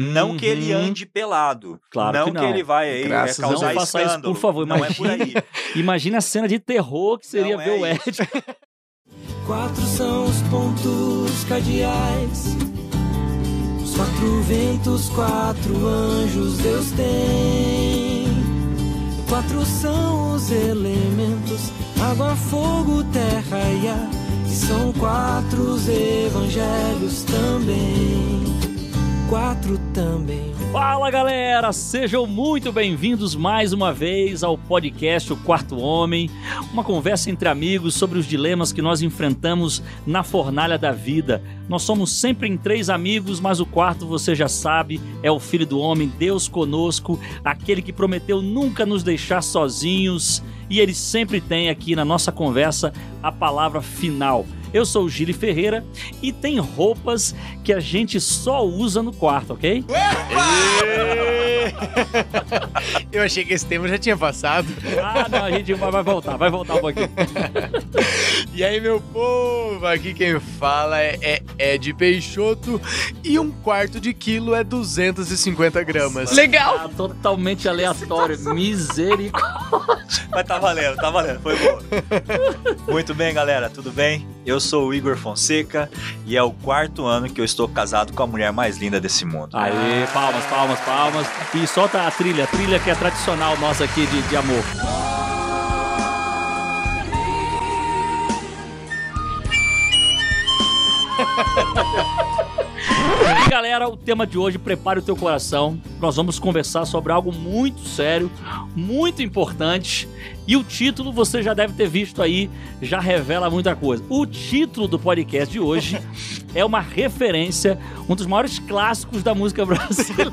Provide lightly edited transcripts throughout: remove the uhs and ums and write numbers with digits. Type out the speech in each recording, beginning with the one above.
Não que ele ande pelado. Claro não que não. que ele vai aí causar não faça escândalo. isso, por favor. Não é por aí. Imagina a cena de terror que seria Não ver é o Ed. 4 são os pontos cardeais, os 4 ventos, 4 anjos Deus tem. 4 são os elementos, água, fogo, terra e ar, e são 4 os evangelhos também. 4 também. Fala, galera! Sejam muito bem-vindos mais uma vez ao podcast O Quarto Homem, uma conversa entre amigos sobre os dilemas que nós enfrentamos na fornalha da vida. Nós somos sempre em 3 amigos, mas o quarto, você já sabe, é o Filho do Homem, Deus conosco, aquele que prometeu nunca nos deixar sozinhos, e ele sempre tem aqui na nossa conversa a palavra final. Eu sou o Gili Ferreira e tem roupas que a gente só usa no quarto, ok? Eu achei que esse tema já tinha passado. Ah, não, a gente vai voltar um pouquinho. E aí, meu povo, aqui quem fala é Ed Peixoto e 1/4 quilo é 250 gramas. Legal! Ah, totalmente aleatório, misericórdia. Mas tá valendo, foi boa. Muito bem, galera, tudo bem? Eu sou o Igor Fonseca e é o 4º ano que eu estou casado com a mulher mais linda desse mundo. Aê, palmas. E solta a trilha que é tradicional nossa aqui de amor. E galera, o tema de hoje, prepare o teu coração. Nós vamos conversar sobre algo muito sério, muito importante. E o título você já deve ter visto aí, já revela muita coisa. O título do podcast de hoje é uma referência, um dos maiores clássicos da música brasileira.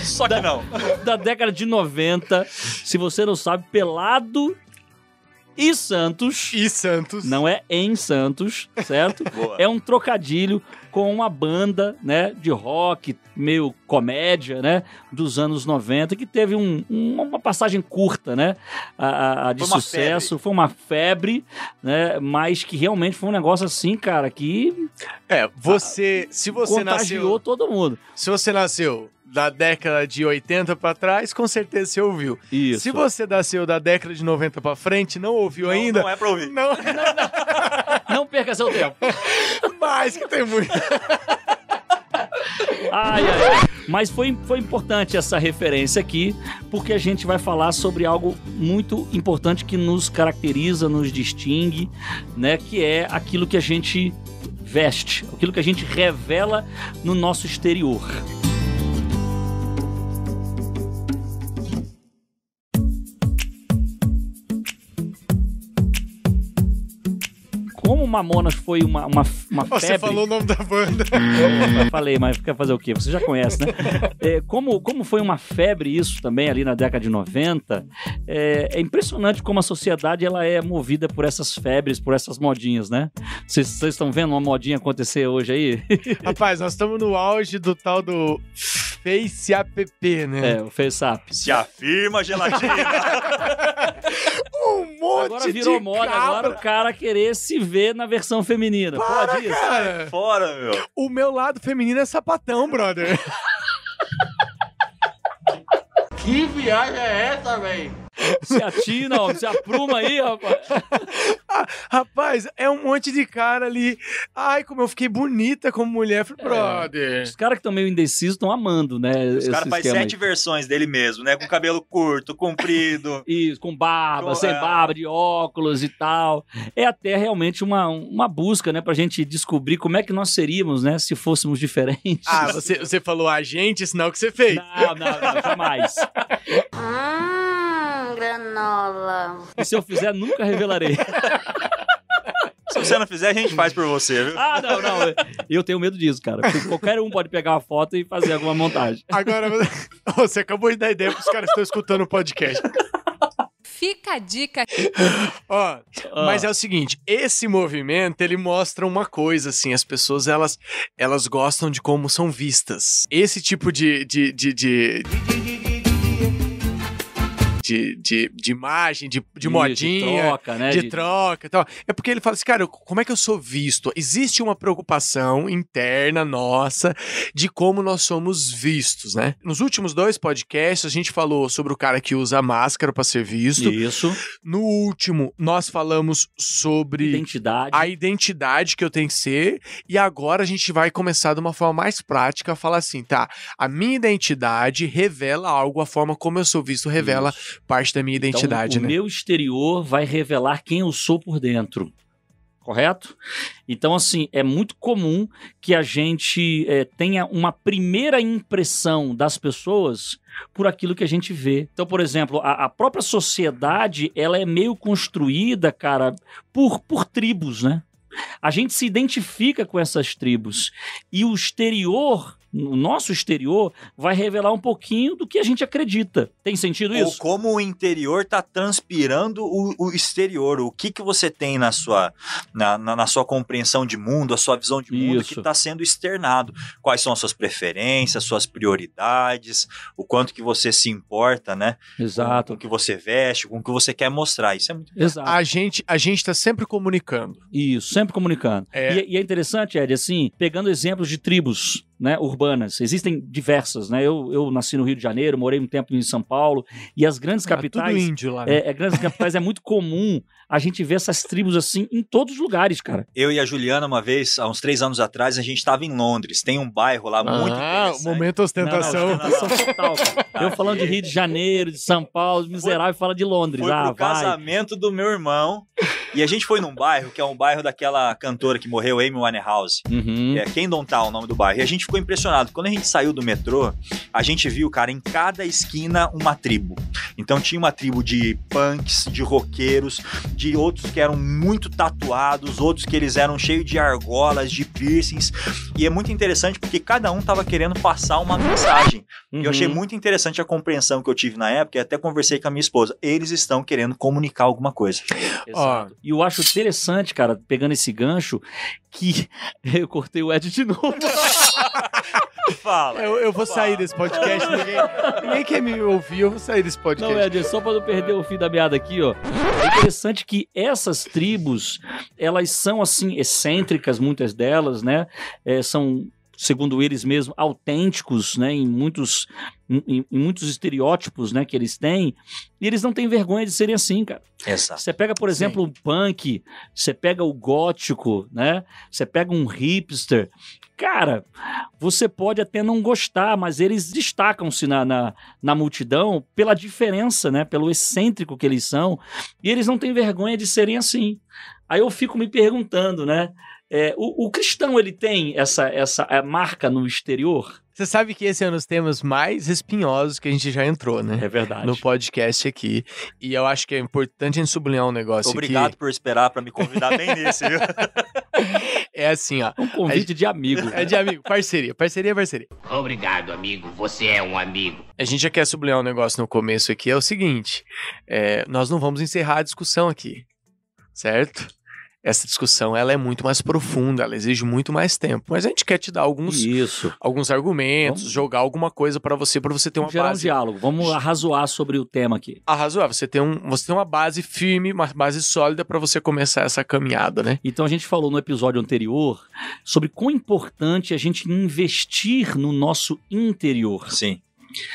Só que não. Da década de 90. Se você não sabe, Pelado e Santos. Não é em Santos, certo? Boa. É um trocadilho com uma banda, né, de rock, meio comédia, né, dos anos 90, que teve uma passagem curta, né, de sucesso. Foi uma febre, né, mas que realmente foi um negócio assim, cara, que... Se você contagiou nasceu... todo mundo. Se você nasceu da década de 80 pra trás, com certeza você ouviu. Isso. Se você nasceu da década de 90 pra frente, não ouviu ainda... Não é pra ouvir. Não perca seu tempo. Mas que tem muito... Ai. Mas foi importante essa referência aqui, porque a gente vai falar sobre algo muito importante que nos caracteriza, nos distingue, né? Que é aquilo que a gente veste, aquilo que a gente revela no nosso exterior. Como Mamonas foi uma febre... Você falou o nome da banda. Eu falei, mas quer fazer o quê? Você já conhece, né? Como foi uma febre isso também ali na década de 90, é impressionante como a sociedade ela é movida por essas febres, por essas modinhas, né? Vocês estão vendo uma modinha acontecer hoje aí? Rapaz, nós estamos no auge do tal do Face App, né? O Face App. Se afirma, gelatina. Um monte Agora virou de moda, cabra. agora o cara querer se ver na versão feminina. Pode isso? Cara, Fora, meu. o meu lado feminino é sapatão, brother. Que viagem é essa, velho? Se atina, ó, se apruma aí, rapaz. Rapaz, é um monte de cara ali. Ai, como eu fiquei bonita como mulher. Falei, brother. Os caras que estão meio indecisos estão amando, né? Os caras fazem 7 versões dele mesmo, né? Com cabelo curto, comprido. Isso, com barba, sem barba, de óculos e tal. É até realmente uma busca, né? Pra gente descobrir como é que nós seríamos, né? Se fôssemos diferentes. Ah, você falou a gente, sinal que você fez. Não, jamais. Granola. E se eu fizer, nunca revelarei. Se você não fizer, a gente faz por você, viu? Não. Eu tenho medo disso, cara. Porque qualquer um pode pegar uma foto e fazer alguma montagem. Agora, você acabou de dar ideia pros caras que estão escutando o podcast. Fica a dica. Mas é o seguinte, esse movimento, ele mostra uma coisa, assim, as pessoas, elas gostam de como são vistas. Esse tipo de imagem, de Isso, modinha, de troca, né? de troca e tal. É porque ele fala assim, cara, como é que eu sou visto? Existe uma preocupação interna nossa de como nós somos vistos, né? Nos últimos 2 podcasts, a gente falou sobre o cara que usa máscara pra ser visto. Isso. No último, nós falamos sobre Identidade. a identidade que eu tenho que ser, e agora a gente vai começar de uma forma mais prática a falar assim, tá, a minha identidade revela algo, a forma como eu sou visto revela Isso. parte da minha identidade, então, né? O meu exterior vai revelar quem eu sou por dentro. Correto? Então, assim, é muito comum que a gente tenha uma primeira impressão das pessoas por aquilo que a gente vê. Então, por exemplo, a própria sociedade, ela é meio construída, cara, por tribos, né? A gente se identifica com essas tribos. E o exterior, o nosso exterior, vai revelar um pouquinho do que a gente acredita. Tem sentido isso? Ou como o interior tá transpirando o exterior. O que você tem na sua compreensão de mundo, a sua visão de mundo Isso. que está sendo externado. Quais são as suas preferências, suas prioridades, o quanto que você se importa, né? Exato. Com o que você veste, com o que você quer mostrar. Isso é muito Exato. A gente tá sempre comunicando. Isso, sempre comunicando. E é interessante, Ed, assim, pegando exemplos de tribos, né, urbanas. Existem diversas, né? Eu nasci no Rio de Janeiro, morei um tempo em São Paulo, e as grandes capitais... Tudo índio lá, né? Grandes capitais é muito comum a gente ver essas tribos assim em todos os lugares, cara. Eu e a Juliana, uma vez, há uns 3 anos atrás, a gente estava em Londres. Tem um bairro lá muito interessante. Momento ostentação. Não, total, cara. Eu falando de Rio de Janeiro, de São Paulo, de miserável, fala de Londres. Foi pro casamento do meu irmão. E a gente foi num bairro, que é um bairro daquela cantora que morreu, Amy Winehouse. Uhum. Kendall Town, o nome do bairro. E a gente ficou impressionado. Quando a gente saiu do metrô, a gente viu, cara, em cada esquina uma tribo. Então tinha uma tribo de punks, de roqueiros, de outros que eram muito tatuados, outros que eles eram cheios de argolas, de piercings. E é muito interessante porque cada um tava querendo passar uma mensagem. Uhum. E eu achei muito interessante a compreensão que eu tive na época, e até conversei com a minha esposa. Eles estão querendo comunicar alguma coisa. Exato. E eu acho interessante, cara, pegando esse gancho, que eu cortei o Ed de novo. Fala. Eu vou sair desse podcast, ninguém quer me ouvir, eu vou sair desse podcast. Não, Ed, só para não perder o fio da meada aqui, ó. É interessante que essas tribos, elas são, assim, excêntricas, muitas delas, né? São, segundo eles mesmos, autênticos, né? Em muitos estereótipos, né, que eles têm, e eles não têm vergonha de serem assim, cara. Exato. Você pega, por exemplo, o punk, você pega o gótico, né? Você pega um hipster. Cara, você pode até não gostar, mas eles destacam-se na multidão pela diferença, né? Pelo excêntrico que eles são, e eles não têm vergonha de serem assim. Aí eu fico me perguntando, né? O cristão, ele tem essa marca no exterior? Você sabe que esse é um dos temas mais espinhosos que a gente já entrou, né? É verdade. No podcast aqui. E eu acho que é importante a gente sublinhar um negócio Obrigado aqui. por esperar para me convidar bem nesse, viu? É assim, ó. Um convite de amigo. É de amigo. Parceria. Obrigado, amigo. Você é um amigo. A gente já quer sublinhar um negócio no começo aqui. É o seguinte. Nós não vamos encerrar a discussão aqui. Certo? Essa discussão, ela é muito mais profunda, ela exige muito mais tempo. Mas a gente quer te dar alguns argumentos, jogar alguma coisa pra você ter uma gerar base. um diálogo. Vamos arrazoar sobre o tema aqui. Arrazoar, você tem uma base firme, uma base sólida pra você começar essa caminhada, né? Então a gente falou no episódio anterior sobre quão importante a gente investir no nosso interior. Sim.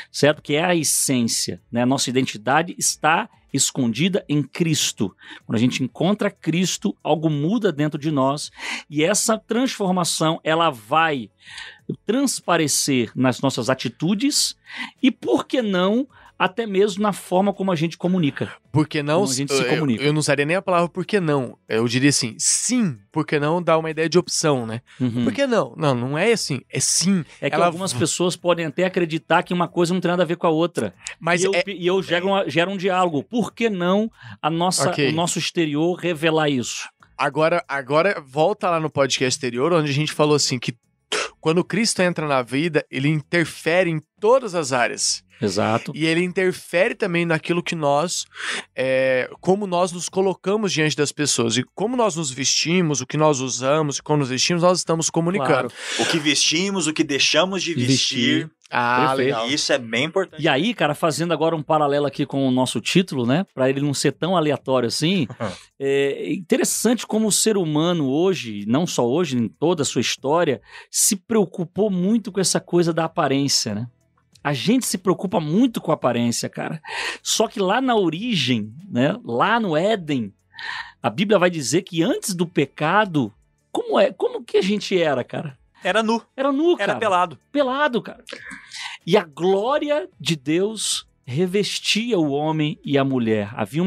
Certo? Que é a essência, né? A nossa identidade está escondida em Cristo. Quando a gente encontra Cristo, algo muda dentro de nós, e essa transformação, ela vai transparecer nas nossas atitudes e, por que não, até mesmo na forma como a gente comunica. Por que não? Como a gente se comunica. Eu não usaria nem a palavra por que não. Eu diria assim, sim, por que não dá uma ideia de opção, né? Uhum. Por que não? Não é assim, é sim. É que algumas pessoas podem até acreditar que uma coisa não tem nada a ver com a outra. Mas e eu gero um diálogo. Por que não o nosso exterior revelar isso? Agora volta lá no podcast anterior, onde a gente falou assim, que quando Cristo entra na vida, ele interfere em todas as áreas. Exato. E ele interfere também naquilo que nós, como nós nos colocamos diante das pessoas. E como nós nos vestimos, o que nós usamos, e como nos vestimos, nós estamos comunicando. Claro. O que vestimos, o que deixamos de vestir, Ah, Perfeito. legal. E isso é bem importante. E aí, cara, fazendo agora um paralelo aqui com o nosso título, né? Pra ele não ser tão aleatório assim, é interessante como o ser humano hoje, não só hoje, em toda a sua história, se preocupou muito com essa coisa da aparência, né? A gente se preocupa muito com a aparência, cara. Só que lá na origem, né? Lá no Éden, a Bíblia vai dizer que antes do pecado, como que a gente era, cara? Era nu, Era nu, cara. era pelado. Pelado, cara. E a glória de Deus revestia o homem e a mulher. Havia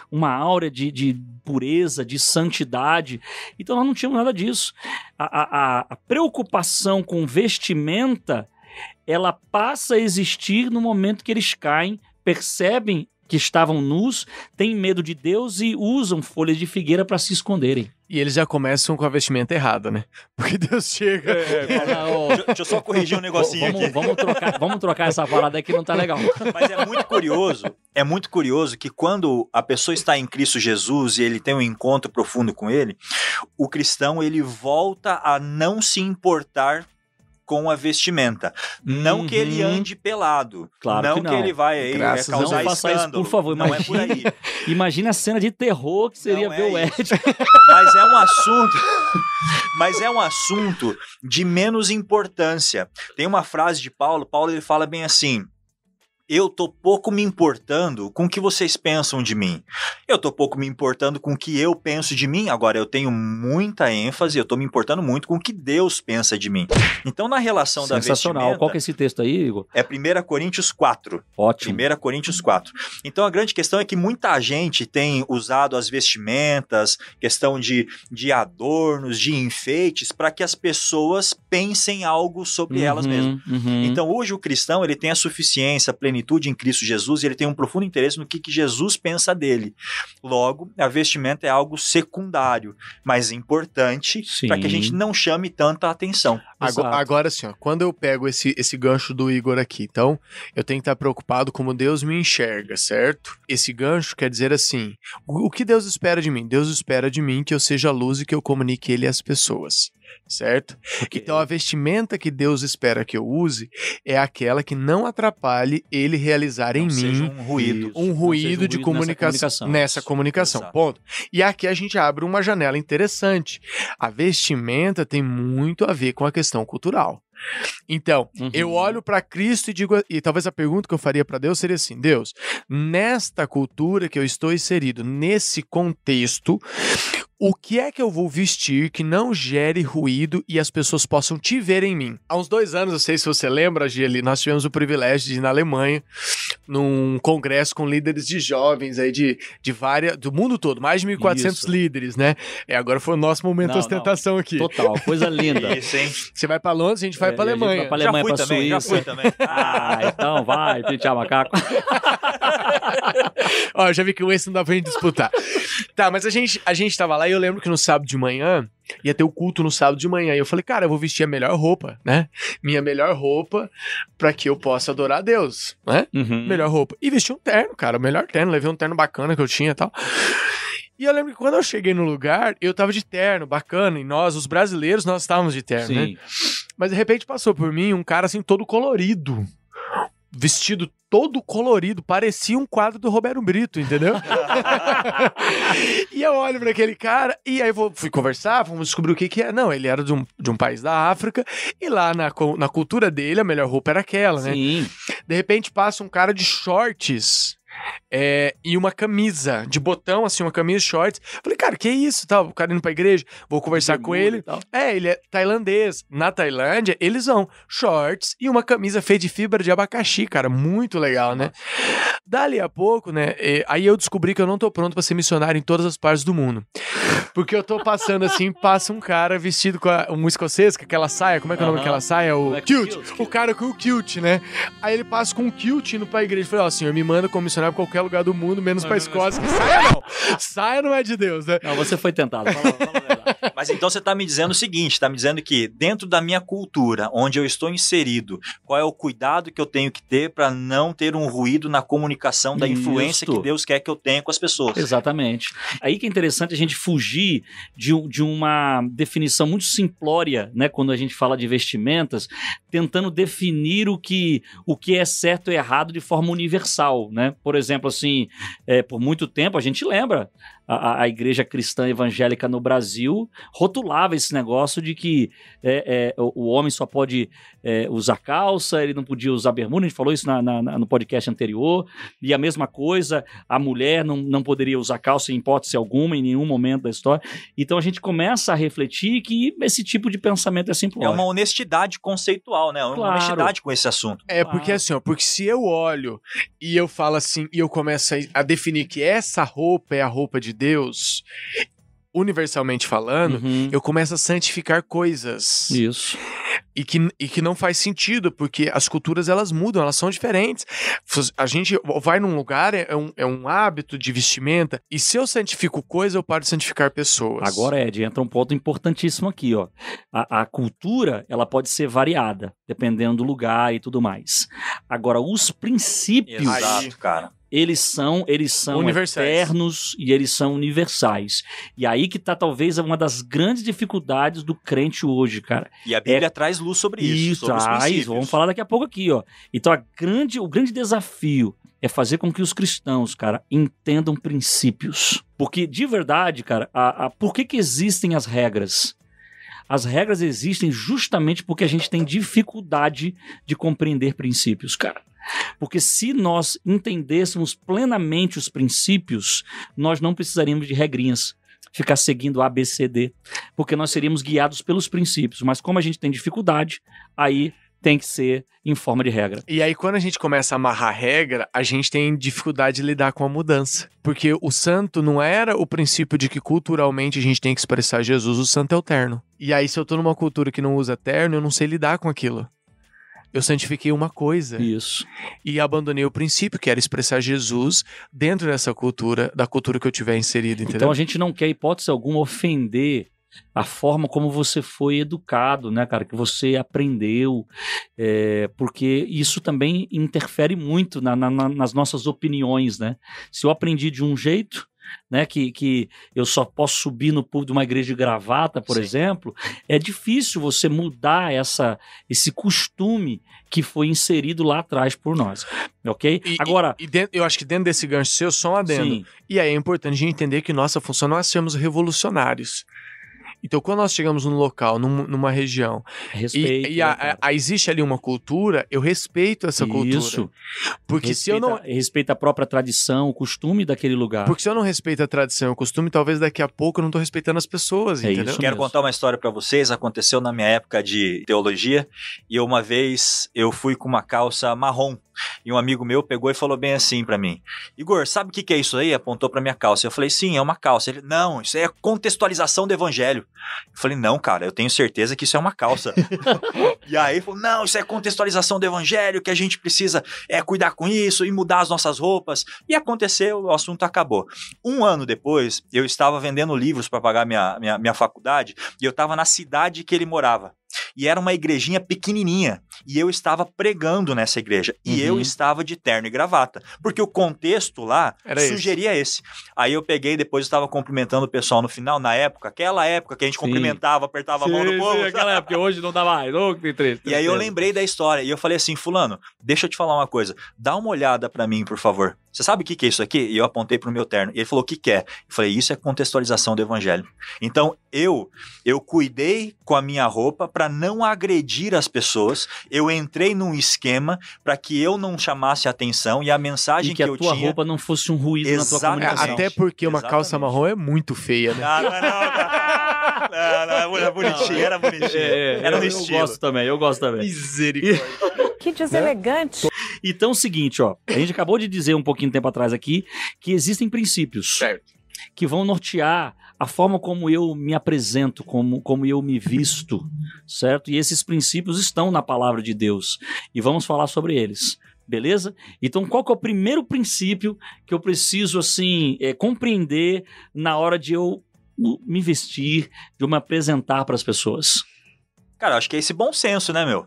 uma aura de pureza, de santidade. Então nós não tínhamos nada disso. A preocupação com vestimenta, ela passa a existir no momento que eles caem, percebem que estavam nus, têm medo de Deus e usam folhas de figueira para se esconderem. E eles já começam com a vestimenta errada, né? Porque Deus chega... Deixa eu só corrigir um negocinho aqui. Vamos trocar essa parada aí que não tá legal. Mas é muito curioso que quando a pessoa está em Cristo Jesus e ele tem um encontro profundo com ele, o cristão, ele volta a não se importar com a vestimenta. Não que ele ande pelado. Claro não que não. Que ele vai aí Graças a causar Deus. Não faça isso, escândalo. por favor, não é por aí. Imagina a cena de terror que seria Não ver é o Ed. Mas é um assunto de menos importância. Tem uma frase de Paulo ele fala bem assim: eu tô pouco me importando com o que vocês pensam de mim. Eu tô pouco me importando com o que eu penso de mim. Agora, eu tenho muita ênfase, eu tô me importando muito com o que Deus pensa de mim. Então, na relação da Sensacional. vestimenta... Qual que é esse texto aí, Igor? É 1 Coríntios 4. Ótimo. 1 Coríntios 4. Então, a grande questão é que muita gente tem usado as vestimentas, questão de adornos, de enfeites, para que as pessoas pensem algo sobre elas mesmas. Então, hoje o cristão, ele tem a suficiência, a plenitude em Cristo Jesus, e ele tem um profundo interesse no que Jesus pensa dele. Logo, a vestimenta é algo secundário, mas importante para que a gente não chame tanta atenção. Agora assim, ó, quando eu pego esse gancho do Igor aqui, então, eu tenho que estar preocupado como Deus me enxerga, certo? Esse gancho quer dizer assim, o que Deus espera de mim? Deus espera de mim que eu seja luz e que eu comunique Ele às pessoas, certo? Então, a vestimenta que Deus espera que eu use é aquela que não atrapalhe Ele realizar em mim um ruído de comunicação. Nessa comunicação, Exato. ponto. E aqui a gente abre uma janela interessante. A vestimenta tem muito a ver com a questão cultural. Então, eu olho para Cristo e digo, e talvez a pergunta que eu faria para Deus seria assim: Deus, nesta cultura que eu estou inserido, nesse contexto, o que é que eu vou vestir que não gere ruído e as pessoas possam te ver em mim? Há uns 2 anos, não sei se você lembra, Gili, nós tivemos o privilégio de ir na Alemanha, num congresso com líderes de jovens aí do mundo todo, mais de 1.400 líderes, né? Agora foi o nosso momento de ostentação aqui. Total, coisa linda. Isso, hein? Você vai para Londres, a gente vai para Alemanha. Já fui também. Ah, então vai, pinchar macaco. Ó, já vi que o esse não dá pra gente disputar. Tá, mas a gente tava lá e eu lembro que no sábado de manhã ia ter o culto no sábado de manhã. E eu falei, cara, eu vou vestir a melhor roupa, né? Minha melhor roupa pra que eu possa adorar a Deus, né? Melhor roupa. E vesti um terno, cara, o melhor terno. Levei um terno bacana que eu tinha e tal. E eu lembro que quando eu cheguei no lugar, eu tava de terno, bacana. E nós, os brasileiros, nós estávamos de terno, né? Mas de repente passou por mim um cara assim todo colorido. Vestido todo colorido, parecia um quadro do Roberto Brito, entendeu? E eu olho pra aquele cara, e aí fui conversar, vamos descobrir o que é. Não, ele era de um país da África, e lá na cultura dele, a melhor roupa era aquela, né? Sim. De repente passa um cara de shorts, e uma camisa de botão, assim, uma camisa de shorts. Falei, cara, que isso? Tal? O cara indo pra igreja, vou conversar com ele. Ele é tailandês. Na Tailândia, eles vão shorts e uma camisa feita de fibra de abacaxi, cara. Muito legal, né? Dali a pouco, né? Aí eu descobri que eu não tô pronto pra ser missionário em todas as partes do mundo. Porque eu tô passando assim, passa um cara vestido com um escocês, com aquela saia, como é que é o nome daquela saia? O kilt. O cara com o kilt, né? Aí ele passa com um kilt indo pra igreja. Falei, ó, senhor, me manda como missionário pra qualquer lugar do mundo, menos pra Escócia. Saia não! Saia não é de Deus, né? Não, você foi tentado. Fala a verdade. Mas então você está me dizendo o seguinte, está me dizendo que dentro da minha cultura, onde eu estou inserido, qual é o cuidado que eu tenho que ter para não ter um ruído na comunicação da influência que Deus quer que eu tenha com as pessoas. Exatamente. Aí que é interessante a gente fugir de uma definição muito simplória, né, quando a gente fala de vestimentas, tentando definir o que é certo e errado de forma universal, né? Por exemplo, assim, por muito tempo a gente lembra a igreja cristã evangélica no Brasil rotulava esse negócio de que o homem só pode usar calça, ele não podia usar bermuda, a gente falou isso no podcast anterior, e a mesma coisa, a mulher não poderia usar calça em hipótese alguma, em nenhum momento da história. Então a gente começa a refletir que esse tipo de pensamento é simplório. É uma honestidade conceitual, né? Uma honestidade com esse assunto. Porque assim, porque se eu olho e eu falo assim, e eu começo a definir que essa roupa é a roupa de Deus, universalmente falando, eu começo a santificar coisas. Isso. E que não faz sentido, porque as culturas elas mudam, elas são diferentes. A gente vai num lugar, é um hábito de vestimenta, e se eu santifico coisa, eu paro de santificar pessoas. Agora, Ed, entra um ponto importantíssimo aqui, ó. A cultura, ela pode ser variada, dependendo do lugar e tudo mais. Agora, os princípios... Exato, cara. Eles são eternos e eles são universais. E aí que tá talvez uma das grandes dificuldades do crente hoje, cara. E a Bíblia traz luz sobre isso, sobre os princípios. Vamos falar daqui a pouco aqui, ó. Então o grande desafio é fazer com que os cristãos, cara, entendam princípios. Porque, de verdade, cara, por que existem as regras? As regras existem justamente porque a gente tem dificuldade de compreender princípios, cara. Porque se nós entendêssemos plenamente os princípios, nós não precisaríamos de regrinhas, ficar seguindo A, B, C, D, porque nós seríamos guiados pelos princípios. Mas como a gente tem dificuldade, aí tem que ser em forma de regra. E aí quando a gente começa a amarrar regra, a gente tem dificuldade de lidar com a mudança. Porque o santo não era o princípio de que culturalmente a gente tem que expressar Jesus, o santo é o terno. E aí se eu tô numa cultura que não usa terno, eu não sei lidar com aquilo. Eu santifiquei uma coisa. Isso. E abandonei o princípio, que era expressar Jesus dentro dessa cultura, da cultura que eu tiver inserido, entendeu? Então a gente não quer, hipótese alguma, ofender a forma como você foi educado, né, cara, que você aprendeu, porque isso também interfere muito nas nossas opiniões, né? Se eu aprendi de um jeito, né, que eu só posso subir no púlpito de uma igreja de gravata, por exemplo, é difícil você mudar esse costume que foi inserido lá atrás por nós, ok? Agora, eu acho que dentro desse gancho seu, só um adendo. Sim. E aí é importante a gente entender que nossa função não é sermos revolucionários. Então, quando nós chegamos num local, numa região, respeito, existe ali uma cultura, eu respeito essa cultura. Isso. Porque se eu não... Respeita a própria tradição, o costume daquele lugar. Porque se eu não respeito a tradição e o costume, talvez daqui a pouco eu não tô respeitando as pessoas, entendeu? Quero contar uma história pra vocês. Aconteceu na minha época de teologia, e uma vez eu fui com uma calça marrom. E um amigo meu pegou e falou bem assim pra mim: Igor, sabe o que é isso aí? Apontou pra minha calça. Eu falei, sim, é uma calça. Ele, não, isso aí é contextualização do evangelho. Eu falei, não, cara, eu tenho certeza que isso é uma calça. E aí ele falou, não, isso é contextualização do evangelho, que a gente precisa cuidar com isso e mudar as nossas roupas. E aconteceu, o assunto acabou. Um ano depois, eu estava vendendo livros para pagar minha faculdade, e eu estava na cidade que ele morava. E era uma igrejinha pequenininha, e eu estava pregando nessa igreja, e eu estava de terno e gravata, porque o contexto lá sugeria esse. Aí eu peguei, depois eu estava cumprimentando o pessoal no final, aquela época que a gente cumprimentava, apertava a mão do povo. Aquela época, hoje não dá mais. E aí eu lembrei da história, e eu falei assim, fulano, deixa eu te falar uma coisa, dá uma olhada pra mim, por favor. Você sabe o que é isso aqui? E eu apontei pro meu terno. E ele falou, o que é? Eu falei, isso é contextualização do evangelho. Então, eu cuidei com a minha roupa para não agredir as pessoas. Eu entrei num esquema para que eu não chamasse a atenção e a mensagem que eu tinha... E que a tua roupa não fosse um ruído na tua comunicação. Até porque uma calça marrom é muito feia, né? Não, era bonitinho, era bonitinho. Era no estilo. Eu gosto também. Misericórdia. Que deselegante. Então é o seguinte, ó, a gente acabou de dizer um pouquinho de tempo atrás aqui que existem princípios que vão nortear a forma como eu me apresento, como eu me visto, certo? E esses princípios estão na palavra de Deus e vamos falar sobre eles. Beleza? Então, qual que é o primeiro princípio que eu preciso, assim, compreender na hora de eu me vestir, de eu me apresentar para as pessoas? Cara, acho que é esse bom senso, né, meu?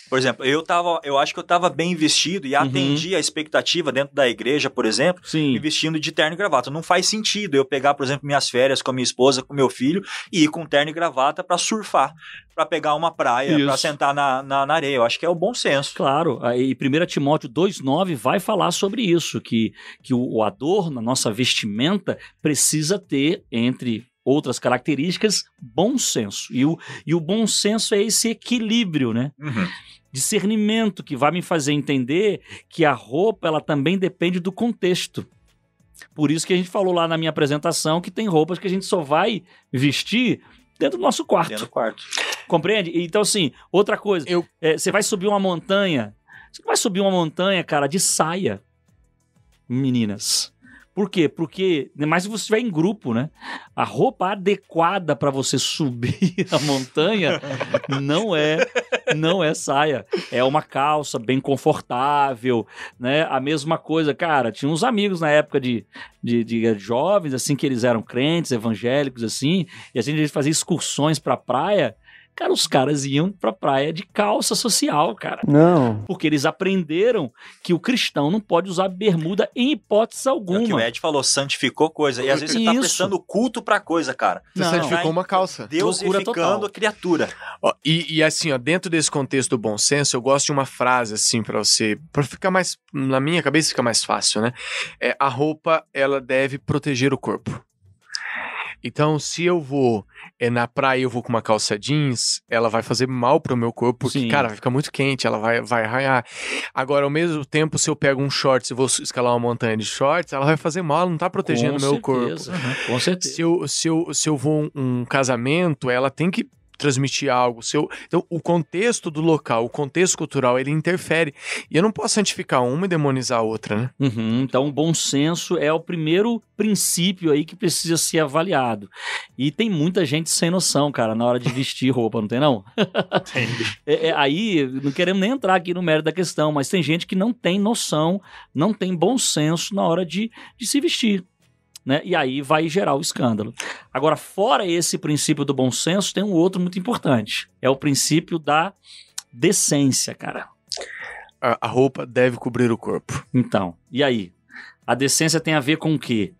Por exemplo, eu acho que eu tava bem vestido e atendi a expectativa dentro da igreja, por exemplo, me vestindo de terno e gravata. Não faz sentido eu pegar, por exemplo, minhas férias com a minha esposa, com meu filho e ir com terno e gravata pra surfar, pra pegar uma praia, pra sentar na areia. Eu acho que é o bom senso. Claro, e 1 Timóteo 2,9 vai falar sobre isso, que o adorno, a nossa vestimenta, precisa ter, entre outras características, bom senso. E o bom senso é esse equilíbrio, né? Discernimento que vai me fazer entender que a roupa, ela também depende do contexto. Por isso que a gente falou lá na minha apresentação que tem roupas que a gente só vai vestir dentro do nosso quarto. Dentro do quarto. Compreende? Então, assim, outra coisa, você vai subir uma montanha, você não vai subir uma montanha, cara, de saia, meninas. Por quê? Porque, mas se você estiver em grupo, né? A roupa adequada para você subir a montanha não é saia. É uma calça bem confortável, né? A mesma coisa, cara, tinha uns amigos na época de jovens, assim, que eles eram crentes, evangélicos, assim, e a gente fazia excursões pra praia. Cara, os caras iam pra praia de calça social, cara. Não. Porque eles aprenderam que o cristão não pode usar bermuda em hipótese alguma. É o que o Ed falou, santificou coisa. E às vezes você tá prestando culto pra coisa, cara. Você santificou uma calça. Deusificando a criatura. Ó, e assim, ó, dentro desse contexto do bom senso, eu gosto de uma frase, assim, pra ficar mais, na minha cabeça fica mais fácil, né? A roupa, ela deve proteger o corpo. Então, se eu vou na praia e eu vou com uma calça jeans, ela vai fazer mal pro meu corpo, porque, cara, vai ficar muito quente, ela vai arranhar. Agora, ao mesmo tempo, se eu pego um shorts e vou escalar uma montanha de shorts, ela vai fazer mal, ela não tá protegendo o meu corpo. Com certeza. Se eu vou um casamento, ela tem que transmitir algo. Então, o contexto do local, o contexto cultural, ele interfere. E eu não posso santificar uma e demonizar a outra, né? Então, o bom senso é o primeiro princípio aí que precisa ser avaliado. E tem muita gente sem noção, cara, na hora de vestir roupa, não tem não? Aí, não queremos nem entrar aqui no mérito da questão, mas tem gente que não tem noção, não tem bom senso na hora de se vestir. Né? E aí vai gerar o escândalo. Agora, fora esse princípio do bom senso, tem um outro muito importante. É o princípio da decência, cara. A roupa deve cobrir o corpo. Então, e aí? A decência tem a ver com o quê?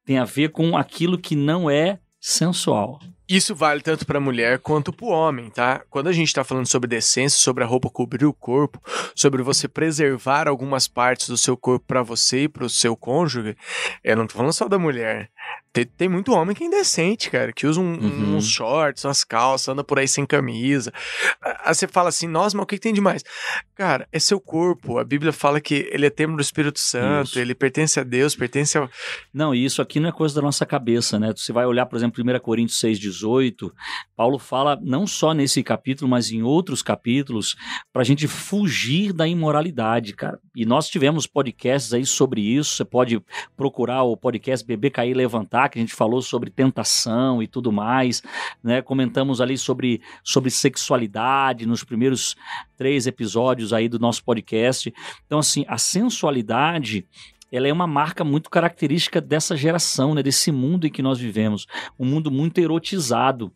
Tem a ver com aquilo que não é sensual. Isso vale tanto para a mulher quanto para o homem, tá? Quando a gente está falando sobre decência, sobre a roupa cobrir o corpo, sobre você preservar algumas partes do seu corpo para você e para o seu cônjuge, eu não tô falando só da mulher. Tem muito homem que é indecente, cara, que usa uns shorts, umas calças, anda por aí sem camisa. Aí você fala assim, nossa, mas o que tem de mais? Cara, é seu corpo. A Bíblia fala que ele é templo do Espírito Santo, ele pertence a Deus, pertence a... Não, e isso aqui não é coisa da nossa cabeça, né? Você vai olhar, por exemplo, 1 Coríntios 6,18, Paulo fala, não só nesse capítulo, mas em outros capítulos, pra gente fugir da imoralidade, cara. E nós tivemos podcasts aí sobre isso, você pode procurar o podcast Beber, Cair, Levantar, que a gente falou sobre tentação e tudo mais, né? Comentamos ali sobre sexualidade nos primeiros 3 episódios aí do nosso podcast. Então, assim, a sensualidade, ela é uma marca muito característica dessa geração, né, desse mundo em que nós vivemos, um mundo muito erotizado.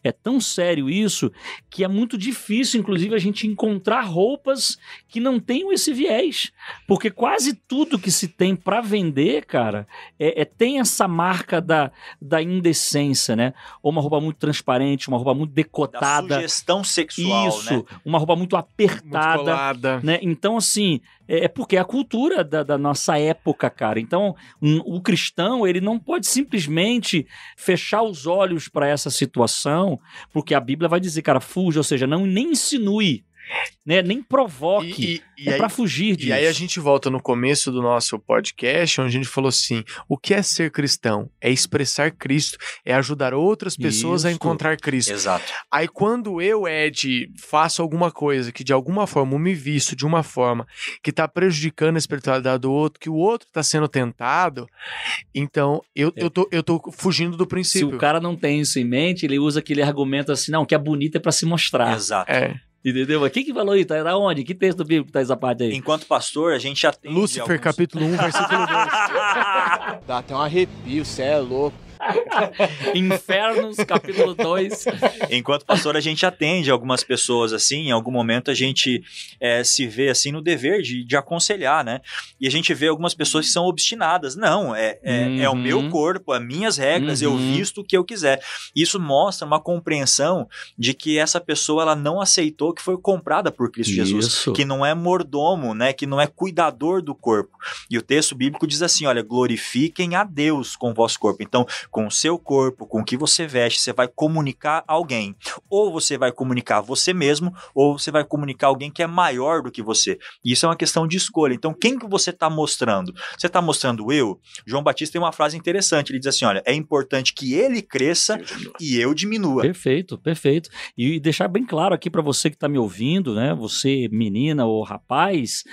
É tão sério isso que é muito difícil, inclusive, a gente encontrar roupas que não tenham esse viés, porque quase tudo que se tem para vender, cara, tem essa marca da indecência, né? Ou uma roupa muito transparente, uma roupa muito decotada. Da sugestão sexual, isso, né? Uma roupa muito apertada. Muito colada. Né? Então, assim, porque é a cultura da nossa época, cara. Então, o cristão, ele não pode simplesmente fechar os olhos para essa situação, porque a Bíblia vai dizer, cara, fuja, ou seja, nem insinue, né? Nem provoque, para fugir disso. E aí a gente volta no começo do nosso podcast, onde a gente falou assim, o que é ser cristão? É expressar Cristo, é ajudar outras pessoas a encontrar Cristo. Exato. Aí quando eu, Ed, faço alguma coisa que de alguma forma me visto de uma forma que tá prejudicando a espiritualidade do outro, que o outro tá sendo tentado, então eu tô fugindo do princípio. Se o cara não tem isso em mente, ele usa aquele argumento assim, não, que é bonito é pra se mostrar. Exato. Entendeu? Mas quem que falou isso? Tá da onde? Que texto bíblico tá essa parte aí? Enquanto pastor, a gente atende Lúcifer, capítulo 1, versículo 2. Dá até um arrepio, você é louco. Infernos, capítulo 2. Enquanto pastor, a gente atende algumas pessoas assim, em algum momento a gente se vê assim no dever de aconselhar, né? E a gente vê algumas pessoas que são obstinadas. Não, é o meu corpo, as minhas regras, eu visto o que eu quiser. Isso mostra uma compreensão de que essa pessoa ela não aceitou que foi comprada por Cristo Jesus, que não é mordomo, né? Que não é cuidador do corpo. E o texto bíblico diz assim, olha, glorifiquem a Deus com o vosso corpo. Então, com o seu corpo, com o que você veste, você vai comunicar alguém. Ou você vai comunicar você mesmo, ou você vai comunicar alguém que é maior do que você. E isso é uma questão de escolha. Então, quem que você está mostrando? Você está mostrando eu? João Batista tem uma frase interessante, ele diz assim, olha, é importante que ele cresça e eu diminua. Perfeito, perfeito. E deixar bem claro aqui para você que está me ouvindo, né? Você, menina ou rapaz,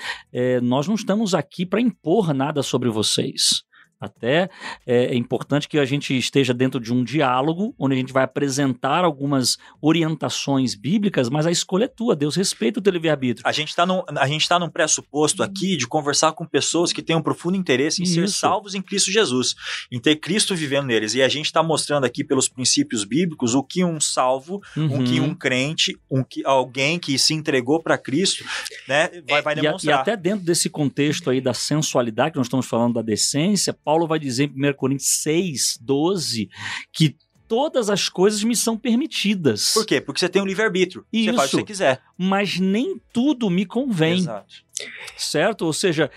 nós não estamos aqui para impor nada sobre vocês. Até é importante que a gente esteja dentro de um diálogo, onde a gente vai apresentar algumas orientações bíblicas, mas a escolha é tua, Deus respeita o teu livre-arbítrio. A gente tá num pressuposto aqui de conversar com pessoas que têm um profundo interesse em ser salvos em Cristo Jesus, em ter Cristo vivendo neles, e a gente está mostrando aqui pelos princípios bíblicos o que um salvo, o que um crente, alguém que se entregou para Cristo, né, vai demonstrar. E até dentro desse contexto aí da sensualidade, que nós estamos falando da decência, Paulo vai dizer em 1 Coríntios 6, 12, que todas as coisas me são permitidas. Por quê? Porque você tem um livre-arbítrio. Você faz o que você quiser. Mas nem tudo me convém. Exato. Certo? Ou seja,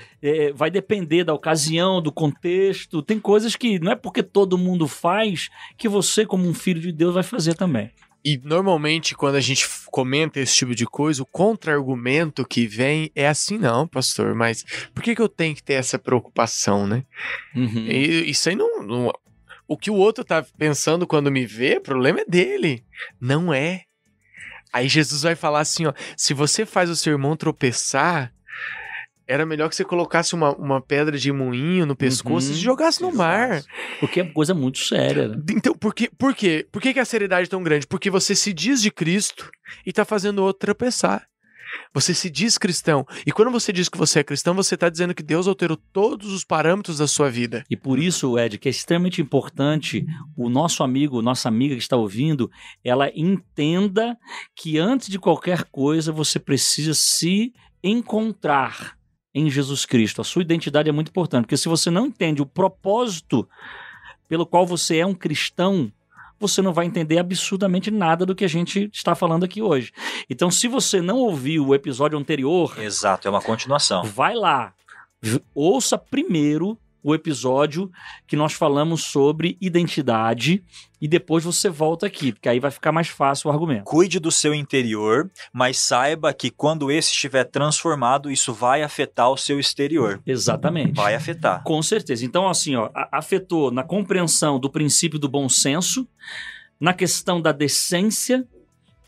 vai depender da ocasião, do contexto. Tem coisas que não é porque todo mundo faz que você, como um filho de Deus, vai fazer também. E normalmente quando a gente comenta esse tipo de coisa, o contra-argumento que vem é assim, não, pastor, mas por que eu tenho que ter essa preocupação, né? E isso aí não... O que o outro tá pensando quando me vê, o problema é dele. Não é. Aí Jesus vai falar assim, ó, se você faz o seu irmão tropeçar, era melhor que você colocasse uma pedra de moinho no pescoço e se jogasse no mar. Porque é coisa muito séria, né? Então, por quê? Por que a seriedade é tão grande? Porque você se diz de Cristo e tá fazendo o outro tropeçar. Você se diz cristão. E quando você diz que você é cristão, você está dizendo que Deus alterou todos os parâmetros da sua vida. E por isso, Ed, que é extremamente importante o nosso amigo, nossa amiga que está ouvindo, ela entenda que antes de qualquer coisa você precisa se encontrar em Jesus Cristo. A sua identidade é muito importante, porque se você não entende o propósito pelo qual você é um cristão, você não vai entender absurdamente nada do que a gente está falando aqui hoje. Então, se você não ouviu o episódio anterior... Exato, é uma continuação. Vai lá, ouça primeiro o episódio que nós falamos sobre identidade e depois você volta aqui, porque aí vai ficar mais fácil o argumento. Cuide do seu interior, mas saiba que quando esse estiver transformado, isso vai afetar o seu exterior. Exatamente. Vai afetar. Com certeza. Então, assim, ó, afetou na compreensão do princípio do bom senso, na questão da decência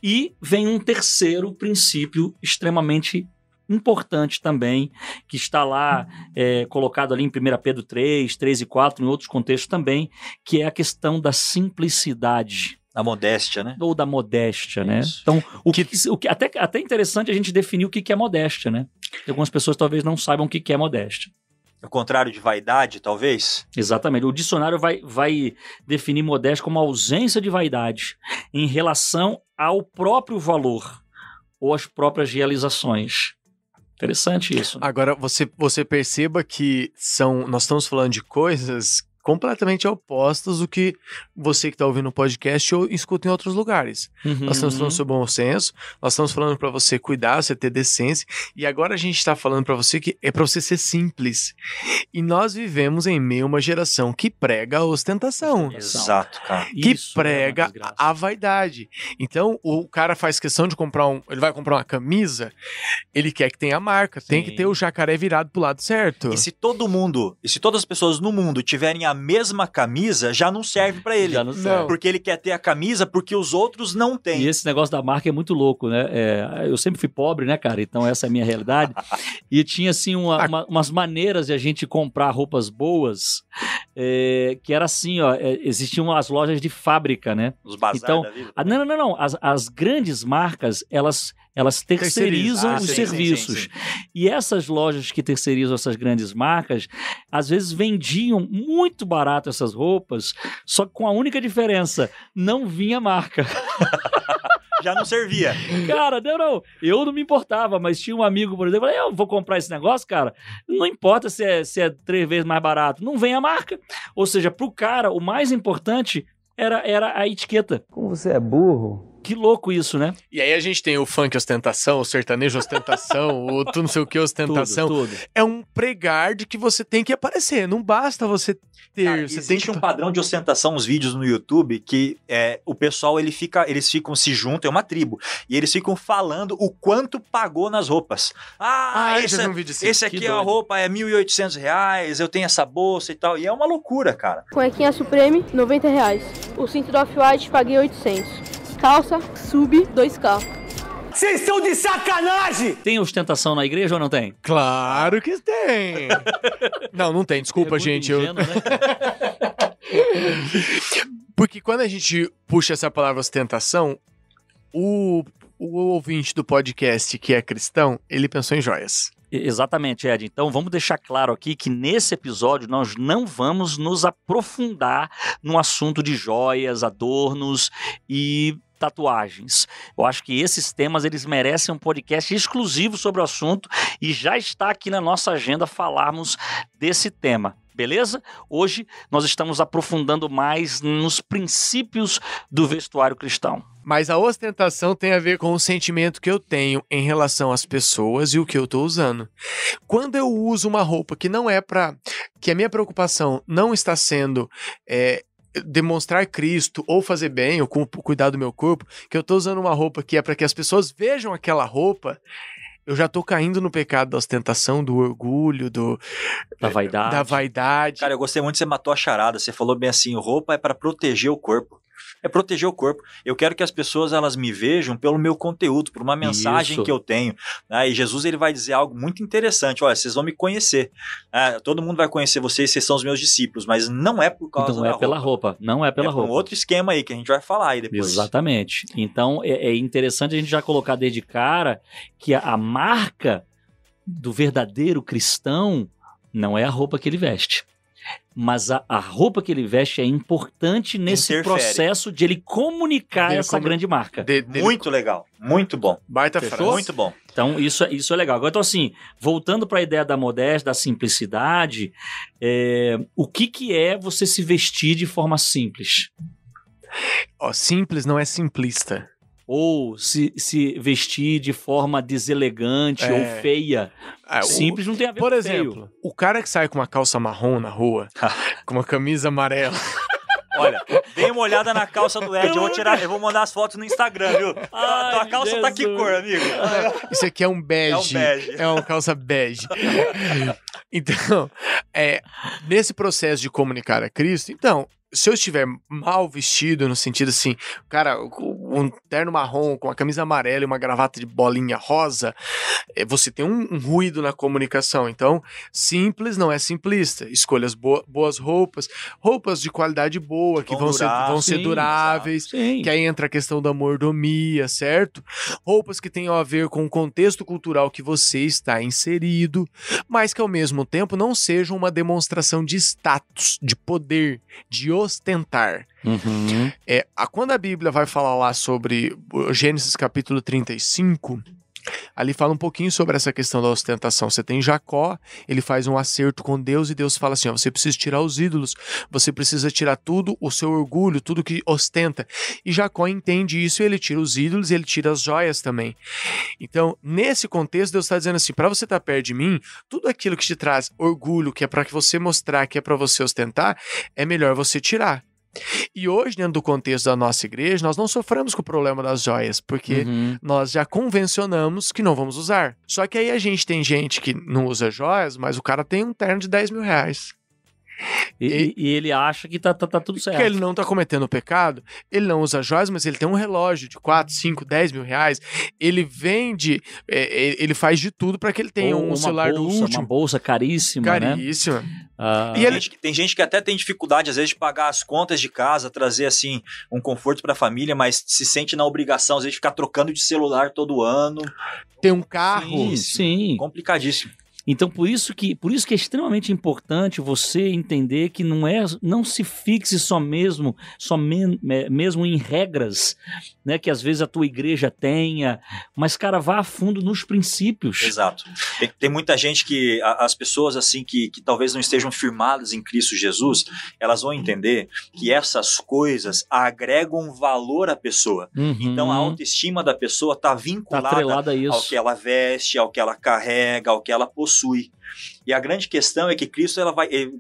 e vem um terceiro princípio extremamente importante também, que está lá colocado ali em 1 Pedro 3 e 4, em outros contextos também, que é a questão da simplicidade. A modéstia, né? Ou da modéstia, né? Isso. Então, até interessante a gente definir o que é modéstia, né? Algumas pessoas talvez não saibam o que é modéstia. O contrário de vaidade, talvez? Exatamente. O dicionário vai definir modéstia como ausência de vaidade em relação ao próprio valor ou às próprias realizações. Interessante isso. Agora, você perceba que nós estamos falando de coisas completamente opostas do que você que está ouvindo o podcast ou escuta em outros lugares. Nós estamos falando sobre bom senso, nós estamos falando para você cuidar, você ter decência, e agora a gente está falando para você que é para você ser simples. E nós vivemos em meio a uma geração que prega a ostentação. Exato, cara. Que prega a vaidade. Então, o cara faz questão de ele vai comprar uma camisa, ele quer que tenha a marca, tem que ter o jacaré virado pro lado certo. E se todas as pessoas no mundo tiverem a mesma camisa, já não serve pra ele. Já não serve. Porque ele quer ter a camisa porque os outros não têm. E esse negócio da marca é muito louco, né? Eu sempre fui pobre, né, cara? Então essa é a minha realidade. E tinha, assim, umas maneiras de a gente comprar roupas boas, que era assim, ó, existiam as lojas de fábrica, né? Os bazar então, da vida. Não. As grandes marcas, elas elas terceirizam os sim, serviços. sim. E essas lojas que terceirizam essas grandes marcas, às vezes vendiam muito barato essas roupas, só que com a única diferença, não vinha marca. Já não servia. Cara, não, eu não me importava, mas tinha um amigo, por exemplo, eu vou comprar esse negócio, cara, não importa se é 3 vezes mais barato, não vem a marca. Ou seja, pro cara, o mais importante era a etiqueta. Como você é burro. Que louco isso, né? E aí a gente tem o funk ostentação, o sertanejo ostentação, o tu não sei o que ostentação. Tudo. É um pregar de que você tem que aparecer, não basta você ter. Cara, você existe tem que... um padrão de ostentação, uns vídeos no YouTube, que o pessoal, eles ficam se juntam, é uma tribo, e eles ficam falando o quanto pagou nas roupas. eu já vi um vídeo assim. Esse aqui a roupa é R$1.800, eu tenho essa bolsa e tal, e é uma loucura, cara. Cuequinha Supreme, R$90. O cinto do Off-White paguei 800. Calça, sub, 2K. Vocês estão de sacanagem! Tem ostentação na igreja ou não tem? Claro que tem. Não tem, desculpa, muito gente. ingênuo, né? Porque quando a gente puxa essa palavra ostentação, o ouvinte do podcast que é cristão, ele pensou em joias. Exatamente, Ed. Então vamos deixar claro aqui que nesse episódio nós não vamos nos aprofundar no assunto de joias, adornos e tatuagens. Eu acho que esses temas eles merecem um podcast exclusivo sobre o assunto e já está aqui na nossa agenda falarmos desse tema. Beleza? Hoje nós estamos aprofundando mais nos princípios do vestuário cristão. Mas a ostentação tem a ver com o sentimento que eu tenho em relação às pessoas e o que eu tô usando. Quando eu uso uma roupa que não é que a minha preocupação não está sendo demonstrar Cristo ou fazer bem ou cuidar do meu corpo, que eu tô usando uma roupa que é para que as pessoas vejam aquela roupa, eu já tô caindo no pecado da ostentação, do orgulho, da vaidade. Cara, eu gostei muito que você matou a charada. Você falou bem assim, roupa é para proteger o corpo. É proteger o corpo. Eu quero que as pessoas elas me vejam pelo meu conteúdo, por uma mensagem que eu tenho. Né? E Jesus ele vai dizer algo muito interessante. Olha, vocês vão me conhecer. Todo mundo vai conhecer vocês são os meus discípulos, mas não é por causa da roupa. Pela roupa. Não é pela roupa. Um outro esquema aí que a gente vai falar aí depois. Exatamente. Então é interessante a gente já colocar desde cara que a marca do verdadeiro cristão não é a roupa que ele veste. Mas a roupa que ele veste é importante nesse processo de ele comunicar essa grande marca. Muito legal, muito bom. Baita frase. Muito bom. Então isso é legal. Agora, então assim, voltando para a ideia da modéstia, da simplicidade, o que é você se vestir de forma simples? Simples não é simplista. Ou se vestir de forma deselegante ou feia. Simples não tem a ver com feio. Por exemplo, o cara que sai com uma calça marrom na rua, com uma camisa amarela... Olha, dê uma olhada na calça do Ed, eu vou mandar as fotos no Instagram, viu? Tua calça Jesus. tá que cor, amigo? Isso aqui é um bege. É uma calça bege. Então, nesse processo de comunicar a Cristo, se eu estiver mal vestido, no sentido assim, cara, um terno marrom com uma camisa amarela e uma gravata de bolinha rosa, você tem um ruído na comunicação. Então, simples não é simplista. Escolha as boas roupas de qualidade boa, que vão ser duráveis, que aí entra a questão da mordomia, certo? Roupas que tenham a ver com o contexto cultural que você está inserido, mas que ao mesmo tempo não sejam uma demonstração de status, de poder, de ostentar. Uhum. Quando a Bíblia vai falar lá sobre Gênesis capítulo 35, ali fala um pouquinho sobre essa questão da ostentação. Você tem Jacó, ele faz um acerto com Deus e Deus fala assim, você precisa tirar os ídolos, você precisa tirar tudo, o seu orgulho, tudo que ostenta. E Jacó entende isso e ele tira os ídolos e ele tira as joias também. Então, nesse contexto, Deus está dizendo assim, para você estar perto de mim, tudo aquilo que te traz orgulho, que é para que você mostrar, que é para você ostentar, é melhor você tirar. E hoje, dentro do contexto da nossa igreja, nós não sofremos com o problema das joias, porque nós já convencionamos que não vamos usar. Só que aí a gente tem gente que não usa joias, mas o cara tem um terno de 10 mil reais. E ele acha que tá tudo certo. Que ele não tá cometendo pecado, ele não usa joias, mas ele tem um relógio de 4, 5, 10 mil reais, ele vende, ele faz de tudo para que ele tenha um celular do último. Uma bolsa caríssima, Caríssima. né? E tem gente que até tem dificuldade, às vezes, de pagar as contas de casa, trazer, assim, um conforto pra família, mas se sente na obrigação, às vezes, de ficar trocando de celular todo ano. Tem um carro. Sim. Complicadíssimo. Então, por isso que é extremamente importante você entender que não se fixe mesmo em regras, né, que às vezes a tua igreja tenha, mas, cara, vá a fundo nos princípios. Exato. Tem muita gente que, as pessoas assim que talvez não estejam firmadas em Cristo Jesus, elas vão entender que essas coisas agregam valor à pessoa. Então, a autoestima da pessoa está vinculada atrelada a isso. Ao que ela veste, ao que ela carrega, ao que ela possui. E a grande questão é que Cristo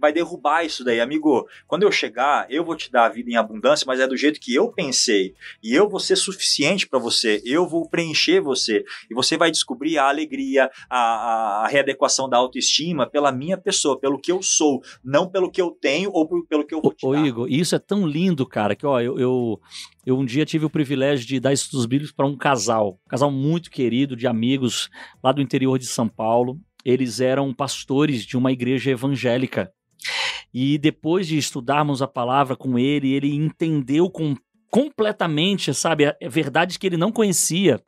vai derrubar isso daí. Amigo, quando eu chegar, eu vou te dar a vida em abundância, mas é do jeito que eu pensei. E eu vou ser suficiente para você. Eu vou preencher você. E você vai descobrir a alegria, a readequação da autoestima pela minha pessoa, pelo que eu sou, não pelo que eu tenho ou pelo que eu vou te dar. Igor, isso é tão lindo, cara, que eu um dia tive o privilégio de dar estudos bíblicos para um casal muito querido, de amigos lá do interior de São Paulo. Eles eram pastores de uma igreja evangélica. E depois de estudarmos a palavra com ele entendeu completamente, sabe, verdades que ele não conhecia.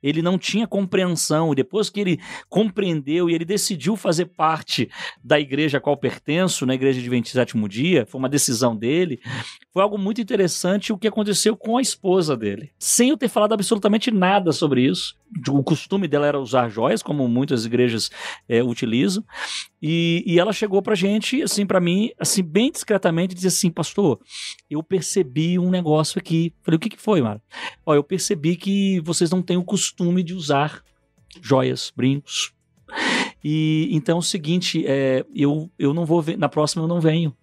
Ele não tinha compreensão, e depois que ele compreendeu e ele decidiu fazer parte da igreja a qual pertenço, na Igreja Adventista do Sétimo Dia, foi uma decisão dele, foi algo muito interessante o que aconteceu com a esposa dele. Sem eu ter falado absolutamente nada sobre isso, o costume dela era usar joias, como muitas igrejas utilizam, e ela chegou pra gente, assim, pra mim, assim, bem discretamente, e disse assim: pastor, eu percebi um negócio aqui. Falei: o que foi, Mara? Eu percebi que vocês não têm o costume de usar joias, brincos. E então é o seguinte, eu não vou ver, na próxima eu não venho.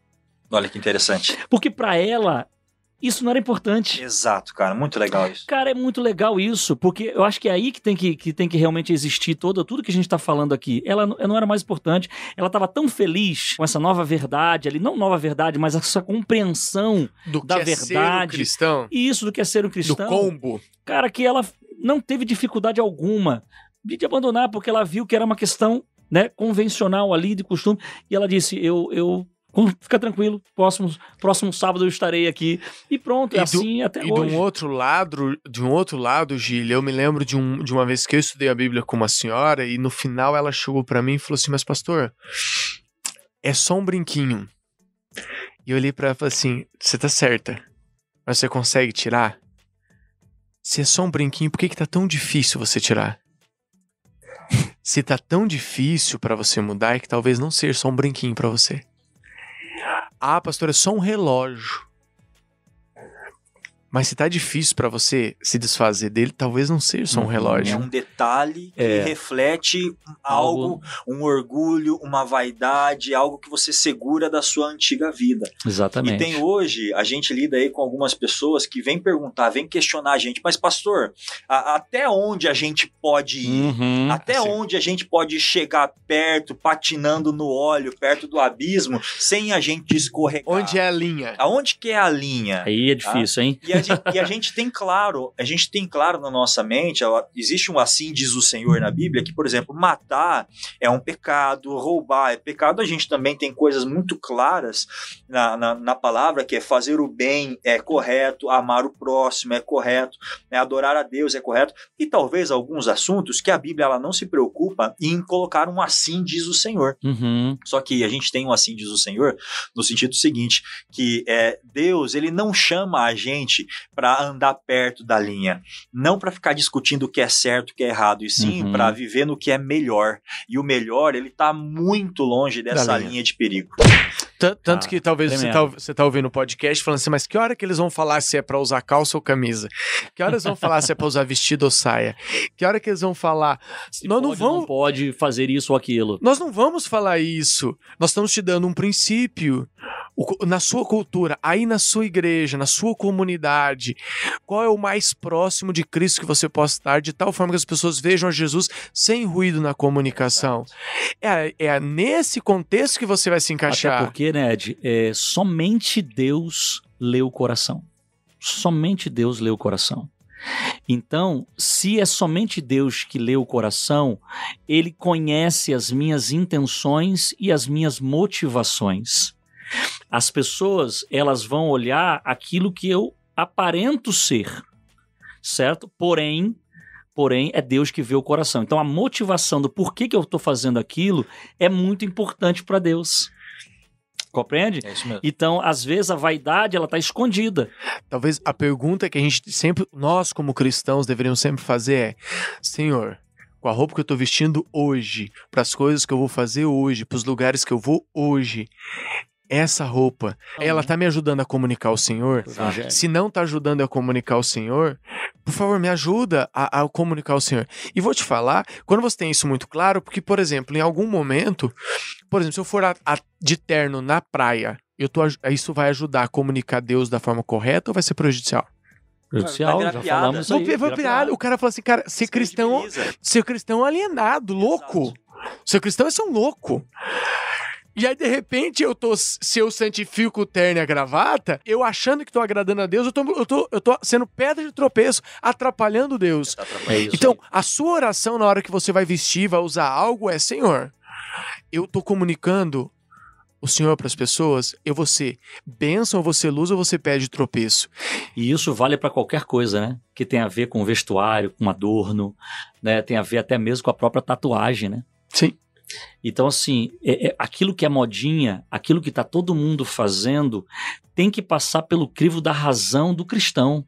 Olha que interessante. Porque pra ela, isso não era importante. Exato, cara, muito legal isso. Cara, é muito legal isso, porque eu acho que é aí que tem que realmente existir tudo que a gente tá falando aqui. Ela não era mais importante, ela tava tão feliz com essa nova verdade ali, não nova verdade, mas essa compreensão da verdade. Ser um cristão. Isso, do que é ser um cristão. Do combo. Cara, que ela não teve dificuldade alguma de abandonar, porque ela viu que era uma questão, né, convencional ali, de costume, e ela disse: fica tranquilo, próximo sábado eu estarei aqui. E pronto, assim até hoje. E de um outro lado, Gília, eu me lembro de uma vez que eu estudei a Bíblia com uma senhora, e no final ela chegou pra mim e falou assim: mas pastor, é só um brinquinho. E eu olhei pra ela e falei assim: você tá certa, mas você consegue tirar? Se é só um brinquinho, por que tá tão difícil você tirar? Se tá tão difícil pra você mudar, é que talvez não seja só um brinquinho pra você. Ah, pastor, é só um relógio. Mas se tá difícil pra você se desfazer dele, talvez não seja só um relógio. É um detalhe que reflete algo, um orgulho, uma vaidade, algo que você segura da sua antiga vida. Exatamente. E tem hoje, a gente lida aí com algumas pessoas que vêm perguntar, vêm questionar a gente: mas pastor, até onde a gente pode ir? Até onde a gente pode chegar perto, patinando no óleo, perto do abismo, sem a gente escorregar? Onde é a linha? Aonde que é a linha? Aí é difícil, hein? E a gente tem claro na nossa mente, existe um assim diz o Senhor na Bíblia, que, por exemplo, matar é um pecado, roubar é pecado. A gente também tem coisas muito claras na palavra, que é fazer o bem é correto, amar o próximo é correto, adorar a Deus é correto, e talvez alguns assuntos que a Bíblia ela não se preocupa em colocar um assim diz o Senhor. Só que a gente tem um assim diz o Senhor no sentido seguinte, que Deus, ele não chama a gente para andar perto da linha, não para ficar discutindo o que é certo, o que é errado, e sim para viver no que é melhor. E o melhor, ele tá muito longe dessa linha de perigo. Tanto que talvez você tá ouvindo o podcast falando assim: mas que hora que eles vão falar se é pra usar calça ou camisa? Que hora eles vão falar se é pra usar vestido ou saia? Que hora que eles vão falar... não pode fazer isso ou aquilo. Nós não vamos falar isso. Nós estamos te dando um princípio. Na sua cultura, aí na sua igreja, na sua comunidade, qual é o mais próximo de Cristo que você possa estar, de tal forma que as pessoas vejam a Jesus sem ruído na comunicação? É nesse contexto que você vai se encaixar. Até porque, né, Ed, somente Deus lê o coração. Somente Deus lê o coração. Então, se é somente Deus que lê o coração, Ele conhece as minhas intenções e as minhas motivações. As pessoas, elas vão olhar aquilo que eu aparento ser, certo? Porém, é Deus que vê o coração. Então, a motivação do porquê que eu estou fazendo aquilo é muito importante para Deus. Compreende? É isso mesmo. Então, às vezes, a vaidade, ela está escondida. Talvez a pergunta que a gente sempre, nós como cristãos, deveríamos sempre fazer é: Senhor, com a roupa que eu estou vestindo hoje, para as coisas que eu vou fazer hoje, para os lugares que eu vou hoje, essa roupa, ela tá me ajudando a comunicar o Senhor? Exato. Se não tá ajudando a comunicar o Senhor, por favor, me ajuda a comunicar o Senhor. E vou te falar, quando você tem isso muito claro, porque, por exemplo, em algum momento, por exemplo, se eu for de terno na praia, isso vai ajudar a comunicar Deus da forma correta ou vai ser prejudicial? Prejudicial, Vai virar já piada. falamos isso aí. Vou pirar. O cara fala assim, cara, ser cristão alienado, louco. Ser cristão é ser um louco. E aí, de repente, se eu santifico o terno e a gravata, eu achando que tô agradando a Deus, eu tô sendo pedra de tropeço, atrapalhando Deus. É isso Então, aí. a sua oração na hora que você vai vestir, vai usar algo, é: Senhor, eu tô comunicando o Senhor para as pessoas, eu vou ser bênção, ou vou ser luz, ou vou ser pé de tropeço. E isso vale para qualquer coisa, né? Que tem a ver com vestuário, com adorno, né? Tem a ver até mesmo com a própria tatuagem, né? Sim. Então, assim, aquilo que é modinha, aquilo que está todo mundo fazendo, tem que passar pelo crivo da razão do cristão.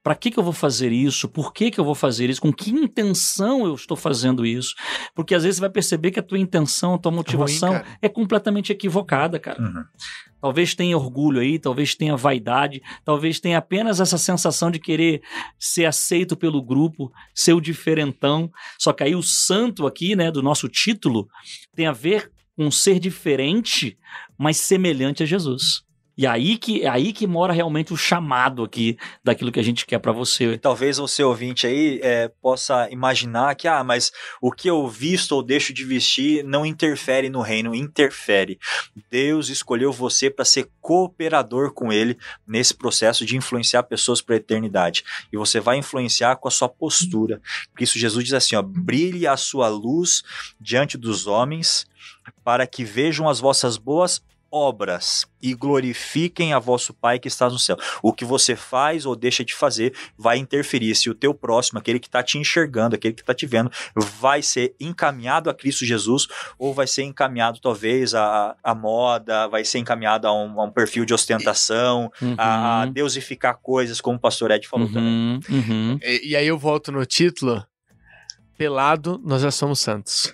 Para que eu vou fazer isso? Por que eu vou fazer isso? Com que intenção eu estou fazendo isso? Porque às vezes você vai perceber que a tua intenção, a tua motivação ruim, é completamente equivocada, cara. Uhum. Talvez tenha orgulho aí, talvez tenha vaidade, talvez tenha apenas essa sensação de querer ser aceito pelo grupo, ser o diferentão. Só que aí o santo aqui, né, do nosso título, tem a ver com ser diferente, mas semelhante a Jesus. E aí que mora realmente o chamado aqui daquilo que a gente quer para você. Talvez você ouvinte aí possa imaginar que, mas o que eu visto ou deixo de vestir não interfere no reino. Interfere. Deus escolheu você para ser cooperador com Ele nesse processo de influenciar pessoas para a eternidade. E você vai influenciar com a sua postura. Por isso Jesus diz assim, brilhe a sua luz diante dos homens para que vejam as vossas boas obras e glorifiquem a vosso Pai que está no céu. O que você faz ou deixa de fazer vai interferir se o teu próximo, aquele que está te enxergando, aquele que está te vendo, vai ser encaminhado a Cristo Jesus ou vai ser encaminhado talvez a moda, vai ser encaminhado a um perfil de ostentação, a deusificar coisas, como o pastor Ed falou também. E aí eu volto no título: Pelado, nós já somos santos.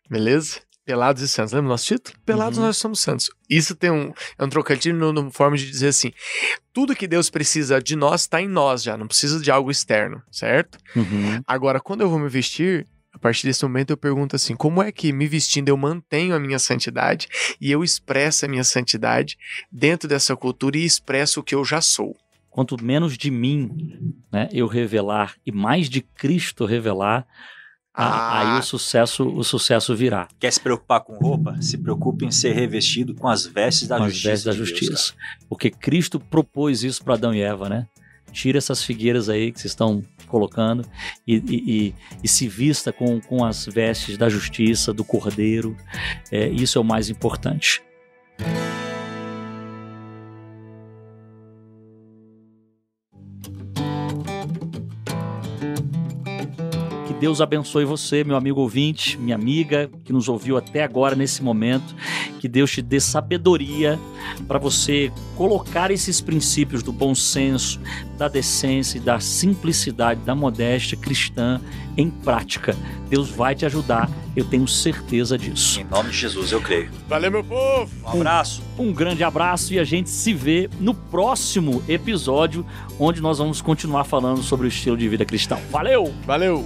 Beleza? Pelados e santos. Lembra o nosso título? Pelados, nós somos santos. Isso tem é um trocadilho na forma de dizer assim: tudo que Deus precisa de nós está em nós já, não precisa de algo externo, certo? Agora, quando eu vou me vestir, a partir desse momento eu pergunto assim: como é que me vestindo eu mantenho a minha santidade e eu expresso a minha santidade dentro dessa cultura e expresso o que eu já sou? Quanto menos de mim, né, eu revelar e mais de Cristo revelar, aí o sucesso virá. Quer se preocupar com roupa? Se preocupe em ser revestido com as vestes da justiça. As vestes da justiça. Porque Cristo propôs isso para Adão e Eva, né? Tira essas figueiras aí que vocês estão colocando e se vista com as vestes da justiça, do Cordeiro. Isso é o mais importante. Deus abençoe você, meu amigo ouvinte, minha amiga que nos ouviu até agora nesse momento. Que Deus te dê sabedoria para você colocar esses princípios do bom senso, da decência e da simplicidade, da modéstia cristã em prática. Deus vai te ajudar, eu tenho certeza disso. Em nome de Jesus, eu creio. Valeu, meu povo! Um abraço! Um grande abraço e a gente se vê no próximo episódio, onde nós vamos continuar falando sobre o estilo de vida cristão. Valeu! Valeu!